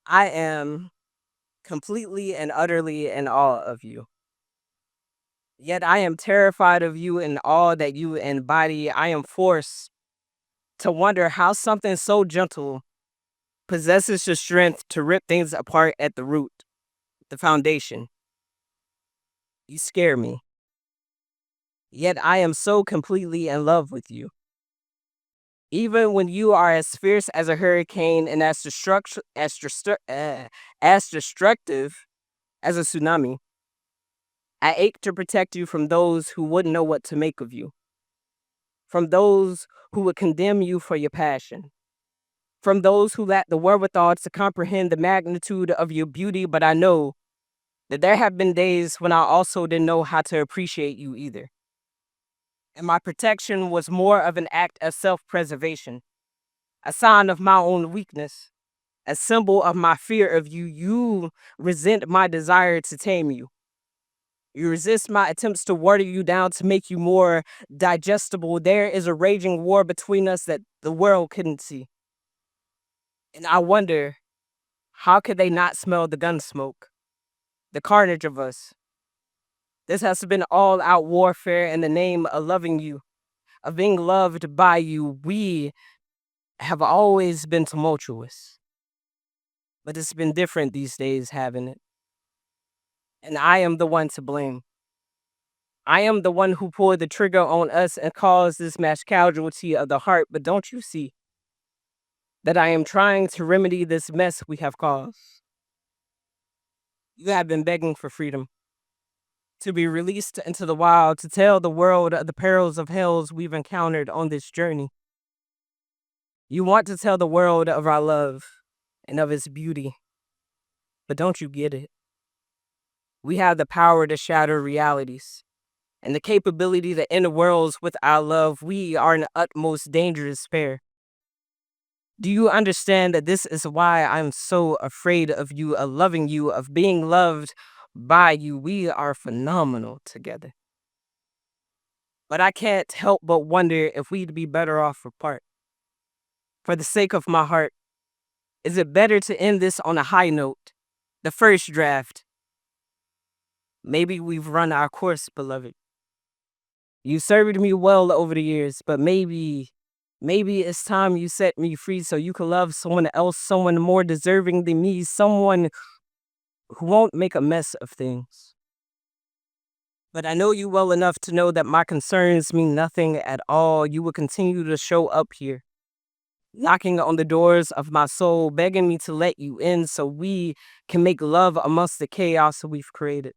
I am completely and utterly in awe of you. Yet I am terrified of you and all that you embody. I am forced to wonder how something so gentle possesses the strength to rip things apart at the root, the foundation. You scare me. Yet I am so completely in love with you. Even when you are as fierce as a hurricane and as destructive as a tsunami, I ache to protect you from those who wouldn't know what to make of you, from those who would condemn you for your passion, from those who lack the wherewithal to comprehend the magnitude of your beauty. But I know that there have been days when I also didn't know how to appreciate you either. And my protection was more of an act of self preservation, a sign of my own weakness, a symbol of my fear of you. You resent my desire to tame you. You resist my attempts to water you down to make you more digestible. There is a raging war between us that the world couldn't see. And I wonder, how could they not smell the gun smoke, the carnage of us? This has been all out warfare in the name of loving you, of being loved by you. We have always been tumultuous, but it's been different these days, haven't it? And I am the one to blame. I am the one who pulled the trigger on us and caused this mass casualty of the heart. But don't you see that I am trying to remedy this mess we have caused? You have been begging for freedom, to be released into the wild, to tell the world of the perils of hells we've encountered on this journey. You want to tell the world of our love and of its beauty, but don't you get it? We have the power to shatter realities and the capability to end worlds with our love. We are an utmost dangerous pair. Do you understand that this is why I'm so afraid of you, of loving you, of being loved by you? We are phenomenal together. But I can't help but wonder if we'd be better off apart. For the sake of my heart, is it better to end this on a high note? The first draft. Maybe we've run our course, beloved. You served me well over the years, but maybe it's time you set me free so you can love someone else, someone more deserving than me, someone who won't make a mess of things. But I know you well enough to know that my concerns mean nothing at all. You will continue to show up here, knocking on the doors of my soul, begging me to let you in so we can make love amongst the chaos we've created.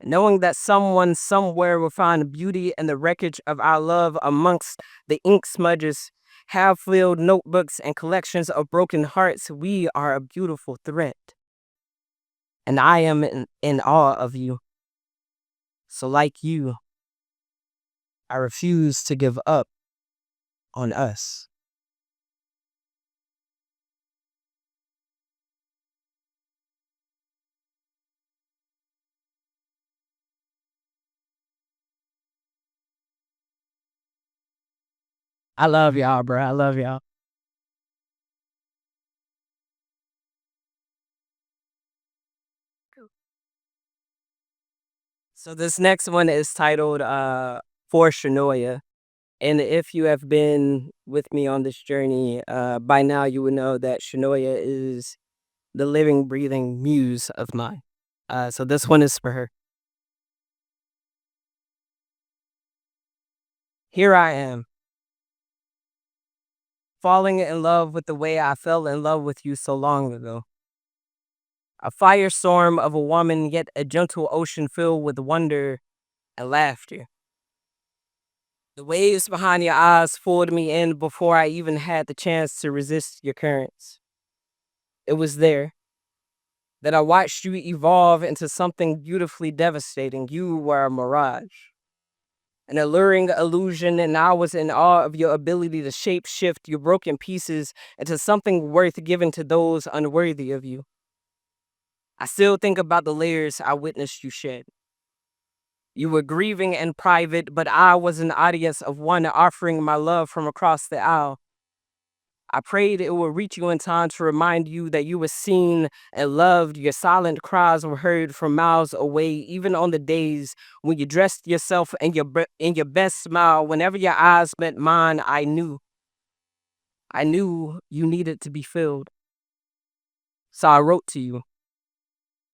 Knowing that someone somewhere will find beauty in the wreckage of our love amongst the ink smudges, half-filled notebooks, and collections of broken hearts, we are a beautiful threat. And I am in awe of you. So like you, I refuse to give up on us. I love y'all, bro. I love y'all. So this next one is titled For Shanoya. And if you have been with me on this journey, by now you would know that Shanoya is the living, breathing muse of mine. So this one is for her. Here I am, falling in love with the way I fell in love with you so long ago. A firestorm of a woman, yet a gentle ocean filled with wonder and laughter. The waves behind your eyes pulled me in before I even had the chance to resist your currents. It was there that I watched you evolve into something beautifully devastating. You were a mirage, an alluring illusion, and I was in awe of your ability to shape shift your broken pieces into something worth giving to those unworthy of you. I still think about the layers I witnessed you shed. You were grieving in private, but I was an audience of one offering my love from across the aisle. I prayed it would reach you in time to remind you that you were seen and loved. Your silent cries were heard from miles away, even on the days when you dressed yourself in in your best smile. Whenever your eyes met mine, I knew you needed to be filled. So I wrote to you.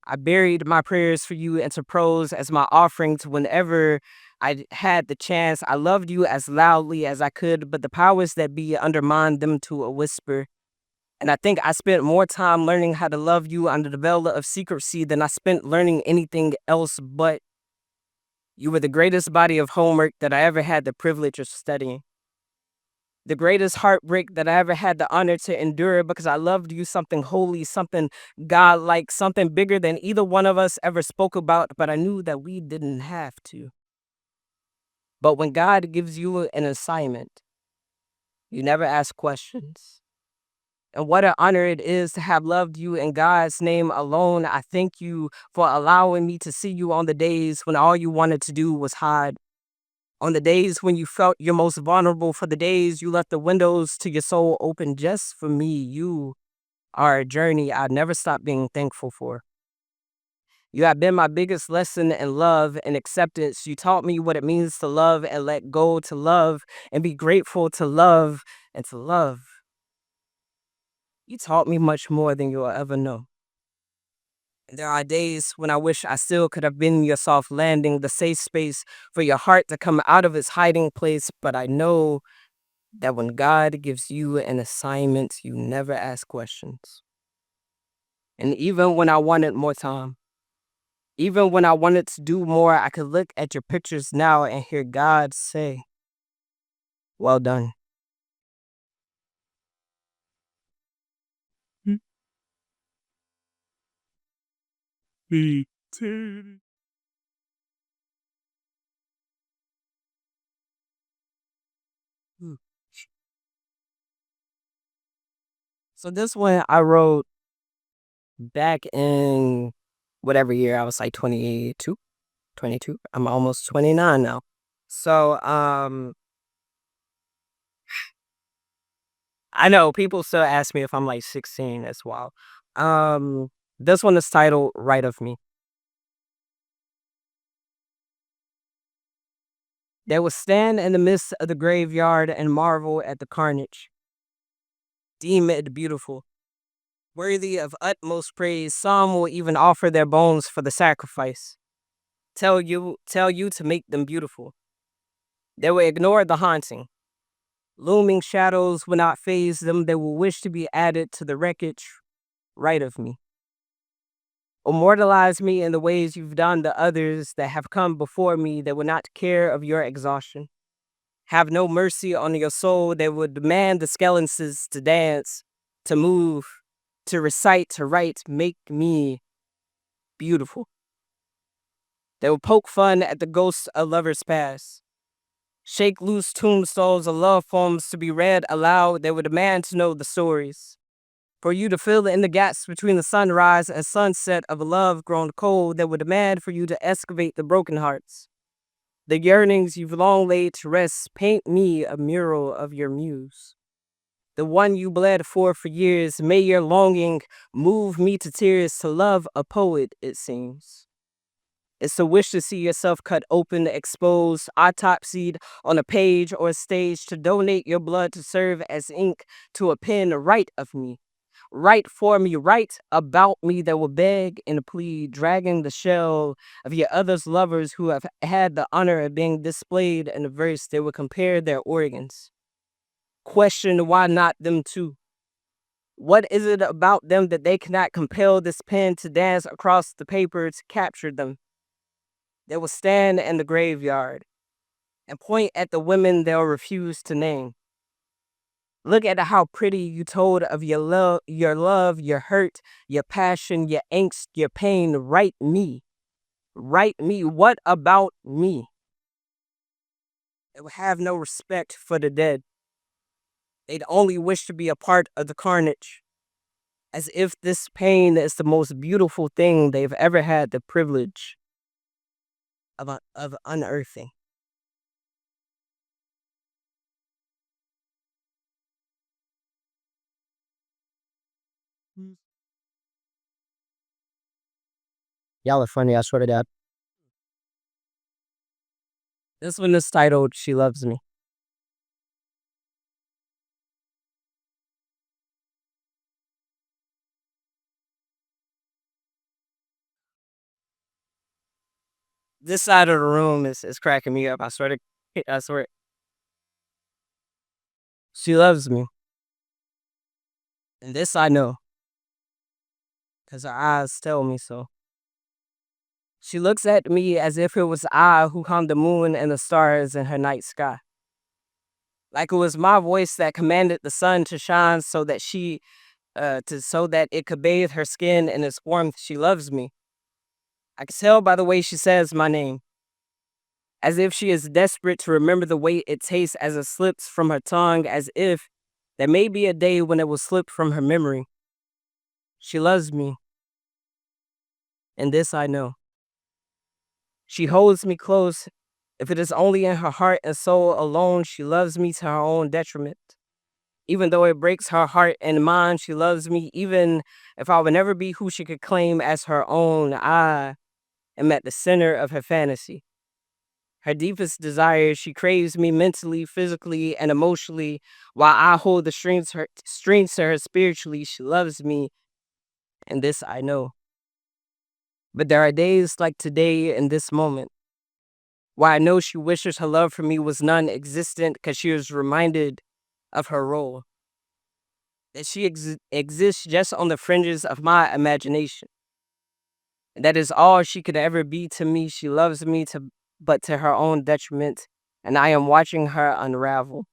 I buried my prayers for you into prose as my offerings whenever I had the chance. I loved you as loudly as I could, but the powers that be undermined them to a whisper. And I think I spent more time learning how to love you under the veil of secrecy than I spent learning anything else, but you were the greatest body of homework that I ever had the privilege of studying. The greatest heartbreak that I ever had the honor to endure because I loved you something holy, something godlike, something bigger than either one of us ever spoke about, but I knew that we didn't have to. But when God gives you an assignment, you never ask questions. And what an honor it is to have loved you in God's name alone. I thank you for allowing me to see you on the days when all you wanted to do was hide. On the days when you felt your most vulnerable, for the days you left the windows to your soul open just for me. You are a journey I'd never stop being thankful for. You have been my biggest lesson in love and acceptance. You taught me what it means to love and let go, to love and be grateful, to love and to love. You taught me much more than you'll ever know. There are days when I wish I still could have been your soft landing, the safe space for your heart to come out of its hiding place, but I know that when God gives you an assignment, you never ask questions. And even when I wanted more time, even when I wanted to do more, I could look at your pictures now and hear God say, well done. Mm. So this one I wrote back in whatever year. I was like 22, 22. I'm almost 29 now. So I know people still ask me if I'm like 16 as well. Um this one is titled Right of Me. They will stand in the midst of the graveyard and marvel at the carnage, deem it beautiful, worthy of utmost praise. Some will even offer their bones for the sacrifice. Tell you to make them beautiful. They will ignore the haunting. Looming shadows will not faze them. They will wish to be added to the wreckage right of me. Immortalize me in the ways you've done to others that have come before me that will not care of your exhaustion. Have no mercy on your soul. They will demand the skeletons to dance, to move, to recite, to write, make me beautiful. They will poke fun at the ghosts of lovers past. Shake loose tombstones of love poems to be read aloud. They will demand to know the stories. For you to fill in the gaps between the sunrise and sunset of a love grown cold, they will demand for you to excavate the broken hearts. The yearnings you've long laid to rest, paint me a mural of your muse. The one you bled for years, may your longing move me to tears. To love a poet, it seems. It's a wish to see yourself cut open, exposed, autopsied on a page or a stage, to donate your blood to serve as ink to a pen. Right of me. Write for me, write about me, that will beg and plead, dragging the shell of your other's lovers who have had the honor of being displayed in a verse. They will compare their organs. Question why not them too? What is it about them that they cannot compel this pen to dance across the paper to capture them? They will stand in the graveyard and point at the women they'll refuse to name. Look at how pretty you told of your hurt, your passion, your angst, your pain. Write me. Write me. What about me? They will have no respect for the dead. They'd only wish to be a part of the carnage, as if this pain is the most beautiful thing they've ever had the privilege of unearthing. Y'all are funny, I swear to God. This one is titled She Loves Me. This side of the room is cracking me up. I swear to I swear. She loves me. And this I know, because her eyes tell me so. She looks at me as if it was I who hung the moon and the stars in her night sky. Like it was my voice that commanded the sun to shine so that it could bathe her skin in its warmth. She loves me. I can tell by the way she says my name, as if she is desperate to remember the way it tastes as it slips from her tongue, as if there may be a day when it will slip from her memory. She loves me, and this I know. She holds me close. If it is only in her heart and soul alone, she loves me to her own detriment. Even though it breaks her heart and mind, she loves me. Even if I would never be who she could claim as her own, I am at the center of her fantasy. Her deepest desire, she craves me mentally, physically, and emotionally, while I hold the strings to her spiritually. She loves me, and this I know. But there are days like today in this moment where I know she wishes her love for me was non existent because she was reminded of her role, that she exists just on the fringes of my imagination. That is all she could ever be to me. She loves me but to her own detriment, and I am watching her unravel.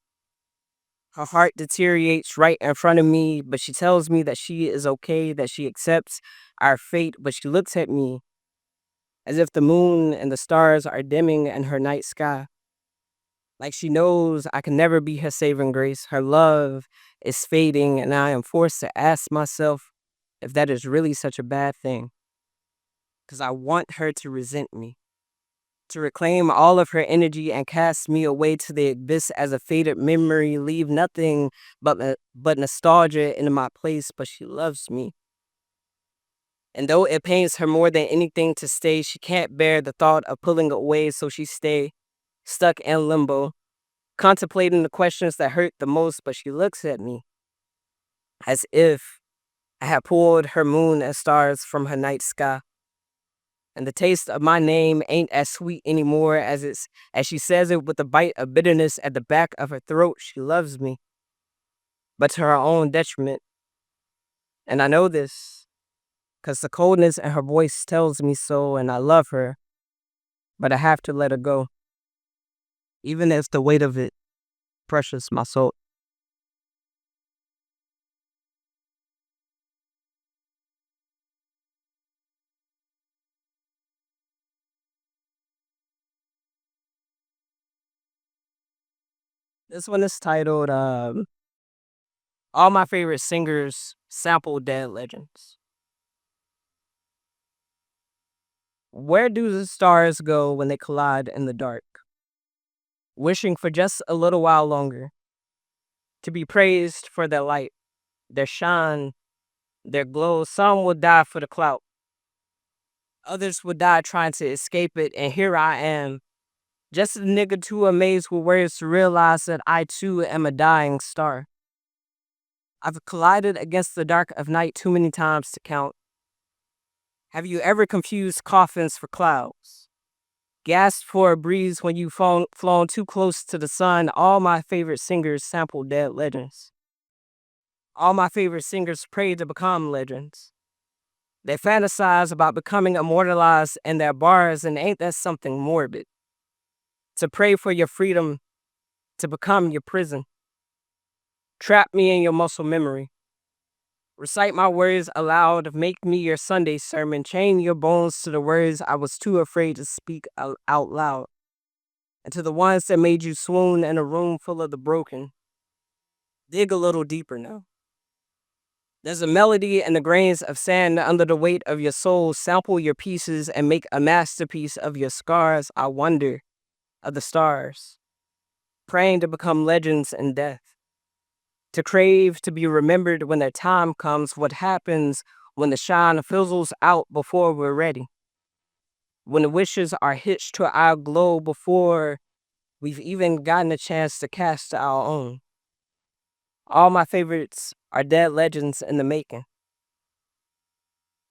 Her heart deteriorates right in front of me, but she tells me that she is okay, that she accepts our fate, but she looks at me as if the moon and the stars are dimming in her night sky. Like she knows I can never be her saving grace. Her love is fading, and I am forced to ask myself if that is really such a bad thing. Because I want her to resent me, to reclaim all of her energy and cast me away to the abyss as a faded memory, leave nothing but nostalgia in my place. But she loves me. And though it pains her more than anything to stay, she can't bear the thought of pulling away, so she stay stuck in limbo, contemplating the questions that hurt the most. But she looks at me as if I had pulled her moon and stars from her night sky. And the taste of my name ain't as sweet anymore as she says it with a bite of bitterness at the back of her throat. She loves me, but to her own detriment. And I know this because the coldness in her voice tells me so, and I love her, but I have to let her go, even if the weight of it pressures my soul. This one is titled All My Favorite Singers Sample Dead Legends. Where do the stars go when they collide in the dark? Wishing for just a little while longer, to be praised for their light, their shine, their glow. Some will die for the clout. Others will die trying to escape it. And here I am, just a nigga too amazed with words to realize that I too am a dying star. I've collided against the dark of night too many times to count. Have you ever confused coffins for clouds? Gasped for a breeze when you've flown too close to the sun? All my favorite singers sample dead legends. All my favorite singers pray to become legends. They fantasize about becoming immortalized in their bars, and ain't that something morbid? To pray for your freedom, to become your prison. Trap me in your muscle memory. Recite my words aloud, make me your Sunday sermon. Chain your bones to the words I was too afraid to speak out loud. And to the ones that made you swoon in a room full of the broken, dig a little deeper now. There's a melody and the grains of sand under the weight of your soul. Sample your pieces and make a masterpiece of your scars. I wonder of the stars, praying to become legends in death, to crave to be remembered when their time comes. What happens when the shine fizzles out before we're ready? when the wishes are hitched to our glow before we've even gotten a chance to cast our own. All my favorites are dead legends in the making.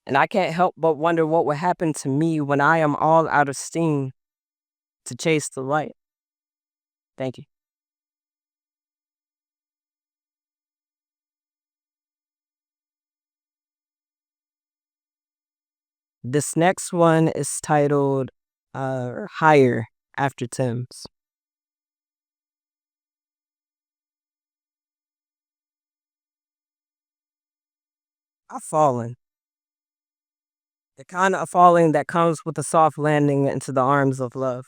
And I can't help but wonder what will happen to me when I am all out of steam to chase the light. Thank you. This next one is titled Higher after Tim's. I've fallen. The kind of falling that comes with a soft landing into the arms of love.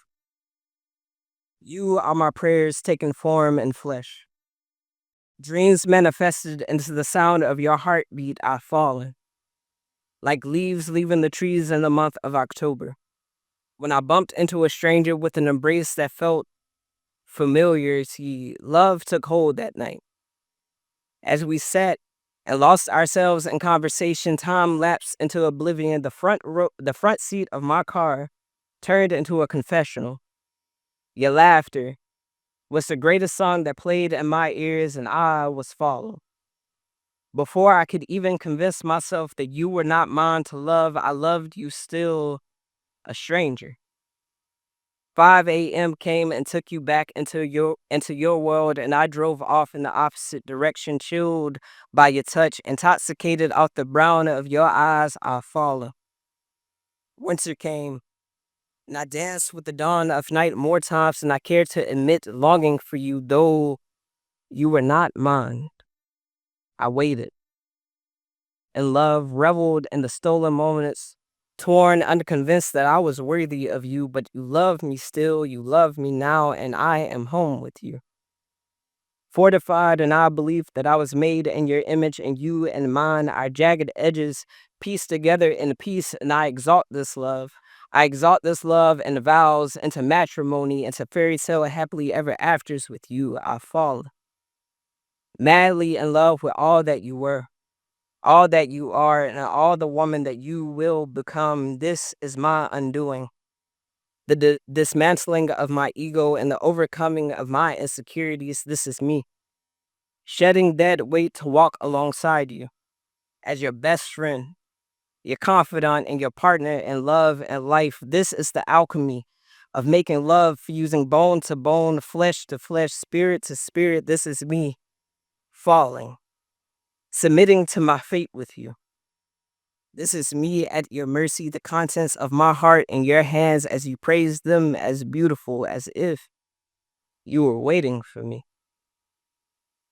You are my prayers taking form in flesh. Dreams manifested into the sound of your heartbeat. I've fallen. Like leaves leaving the trees in the month of October. When I bumped into a stranger with an embrace that felt familiar, see, love took hold that night. As we sat and lost ourselves in conversation, time lapsed into oblivion. The front seat of my car turned into a confessional. Your laughter was the greatest song that played in my ears, and I was followed. Before I could even convince myself that you were not mine to love, I loved you still a stranger. 5 a.m. came and took you back into your world, and I drove off in the opposite direction, chilled by your touch, intoxicated off the brown of your eyes. I follow. Winter came, and I danced with the dawn of night more times than I cared to admit, longing for you, though you were not mine. I waited, and love reveled in the stolen moments, torn, unconvinced that I was worthy of you, but you love me still, you love me now, and I am home with you. Fortified in our belief that I was made in your image and you and mine, our jagged edges pieced together in peace, and I exalt this love. I exalt this love and vows into matrimony, into fairy tale happily ever afters with you. I fall madly in love with all that you were, all that you are, and all the woman that you will become. This is my undoing. The dismantling of my ego and the overcoming of my insecurities. This is me. Shedding dead weight to walk alongside you as your best friend, your confidant, and your partner in love and life. This is the alchemy of making love, fusing bone to bone, flesh to flesh, spirit to spirit. This is me falling, submitting to my fate with you. This is me at your mercy, the contents of my heart in your hands as you praise them as beautiful as if you were waiting for me.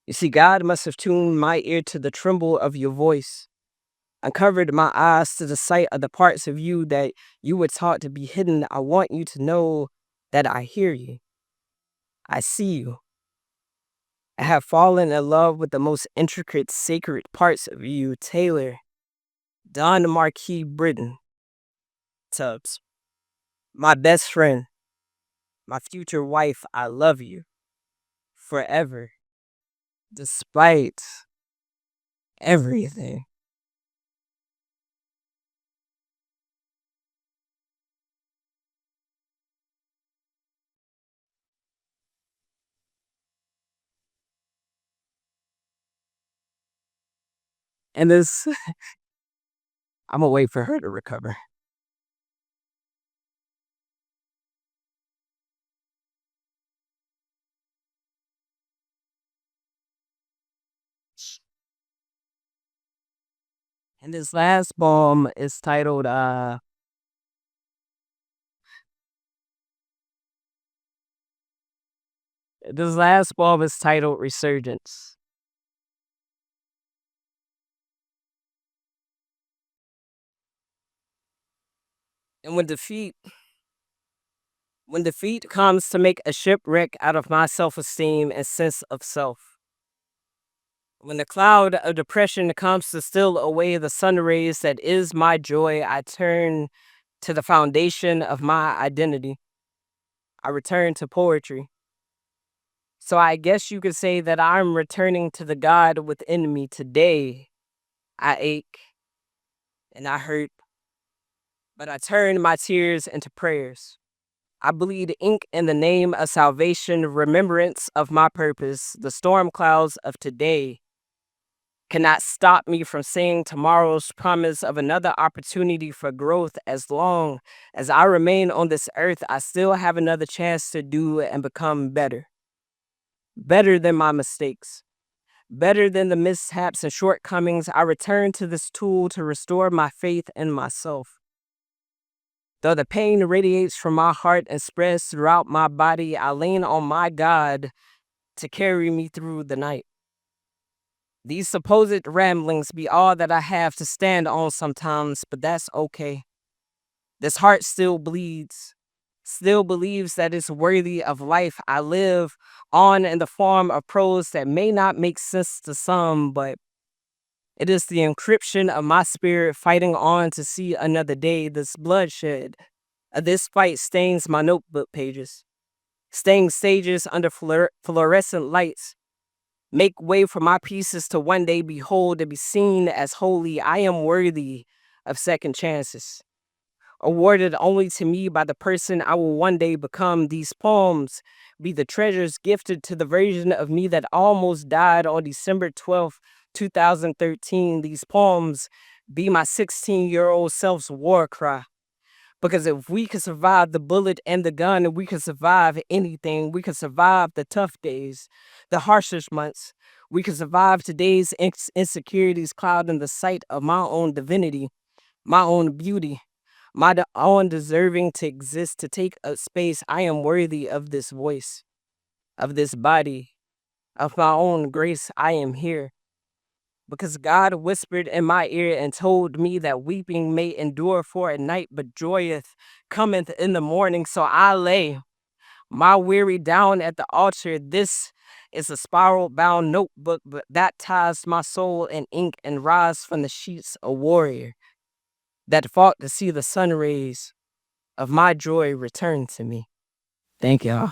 You see, God must have tuned my ear to the tremble of your voice, uncovered my eyes to the sight of the parts of you that you were taught to be hidden. I want you to know that I hear you. I see you. I have fallen in love with the most intricate, sacred parts of you. Taylor, Don Marquis Britton, Tubbs, my best friend, my future wife. I love you forever, despite everything. And this, I'm gonna wait for her to recover. And this last poem is titled this last poem is titled Resurgence. And when defeat comes to make a shipwreck out of my self-esteem and sense of self, when the cloud of depression comes to steal away the sun rays that is my joy, I turn to the foundation of my identity. I return to poetry. So I guess you could say that I'm returning to the God within me today. I ache and I hurt, but I turn my tears into prayers. I bleed ink in the name of salvation, remembrance of my purpose. The storm clouds of today cannot stop me from saying tomorrow's promise of another opportunity for growth. As long as I remain on this earth, I still have another chance to do and become better. Better than my mistakes. Better than the mishaps and shortcomings. I return to this tool to restore my faith in myself. Though the pain radiates from my heart and spreads throughout my body, I lean on my God to carry me through the night. These supposed ramblings be all that I have to stand on sometimes, but that's okay. This heart still bleeds, still believes that it's worthy of life. I live on in the form of prose that may not make sense to some, but it is the encryption of my spirit fighting on to see another day. This bloodshed, this fight stains my notebook pages, staying stages under fluorescent lights. Make way for my pieces to one day behold and be seen as holy. I am worthy of second chances, awarded only to me by the person I will one day become. These poems be the treasures gifted to the version of me that almost died on December 12th, 2013. These poems be my 16-year-old self's war cry. Because if we could survive the bullet and the gun, we could survive anything. We could survive the tough days, the harshest months. We could survive today's insecurities clouding the sight of my own divinity, my own beauty, my own deserving to exist, to take up space. I am worthy of this voice, of this body, of my own grace. I am here. Because God whispered in my ear and told me that weeping may endure for a night, but joyeth cometh in the morning. So I lay my weary down at the altar. This is a spiral bound notebook, but that ties my soul in ink and rise from the sheets a warrior that fought to see the sun rays of my joy return to me. Thank y'all.